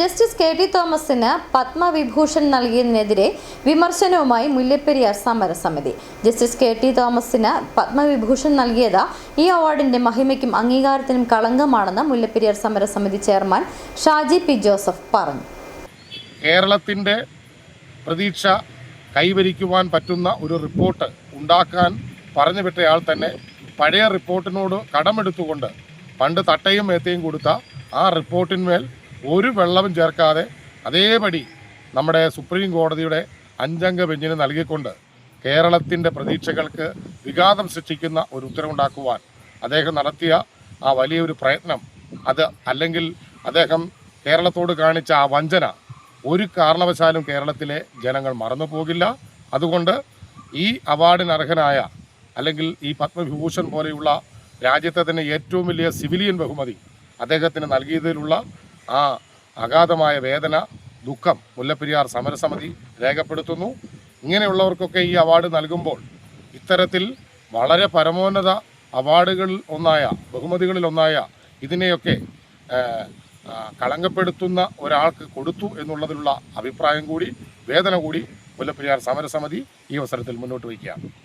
Justice K T. തോമസിന് പത്മവിഭൂഷൺ നൽകിയതിനെതിരെ വിമർശനവുമായി മുല്ലപ്പെരിയാർ സമരസമിതി. Justice K T. തോമസിന് പത്മവിഭൂഷൺ നൽകിയത് ഈ അവാർഡിന്റെ മഹിമയ്ക്കും അംഗീകാരത്തിനും കളങ്കമാണെന്ന് മുല്ലപ്പെരിയാർ സമരസമിതി ചെയർമാൻ ഷാജി പി. ജോസഫ് പറഞ്ഞു. കേരളത്തിന്റെ പ്രതീക്ഷ കൈവരിക്കുവാൻ പറ്റുന്ന ഒരു റിപ്പോർട്ട് ഉണ്ടാക്കാൻ പറഞ്ഞു വിട്ടയാൾ തന്നെ പഴയ റിപ്പോർട്ടിനോട് കടമെടുത്തുകൊണ്ട് പണ്ട് തട്ടയും മേത്തയും കൊടുത്ത ആ റിപ്പോർട്ടിന്മേൽ ഒരു വെള്ളവും ചേർക്കാതെ അതേപടി നമ്മുടെ സുപ്രീം കോടതിയുടെ 5-അംഗ ബെഞ്ചിന് നൽകിക്കൊണ്ട് കേരളത്തിൻ്റെ പ്രതീക്ഷകൾക്ക് വിഘാതം സൃഷ്ടിക്കുന്ന ഒരു ഉത്തരവുണ്ടാക്കുവാൻ അദ്ദേഹം നടത്തിയ ആ വലിയൊരു പ്രയത്നം, അത് അല്ലെങ്കിൽ അദ്ദേഹം കേരളത്തോട് കാണിച്ച ആ വഞ്ചന ഒരു കാരണവശാലും കേരളത്തിലെ ജനങ്ങൾ മറന്നു പോകില്ല. അതുകൊണ്ട് ഈ അവാർഡിന് അർഹനായ അല്ലെങ്കിൽ ഈ പത്മവിഭൂഷൺ പോലെയുള്ള രാജ്യത്തെ തന്നെ ഏറ്റവും വലിയ സിവിലിയൻ ബഹുമതി അദ്ദേഹത്തിന് നൽകിയതിലുള്ള ആ അഗാധമായ വേദന, ദുഃഖം മുല്ലപ്പെരിയാർ സമരസമിതി രേഖപ്പെടുത്തുന്നു. ഇങ്ങനെയുള്ളവർക്കൊക്കെ ഈ അവാർഡ് നൽകുമ്പോൾ ഇത്തരത്തിൽ വളരെ പരമോന്നത ബഹുമതികളിൽ ഒന്നായ ഇതിനെയൊക്കെ കളങ്കപ്പെടുത്തുന്ന ഒരാൾക്ക് കൊടുത്തു എന്നുള്ളതിലുള്ള അഭിപ്രായം കൂടി, വേദന കൂടി മുല്ലപ്പെരിയാർ സമരസമിതി ഈ അവസരത്തിൽ മുന്നോട്ട് വയ്ക്കുകയാണ്.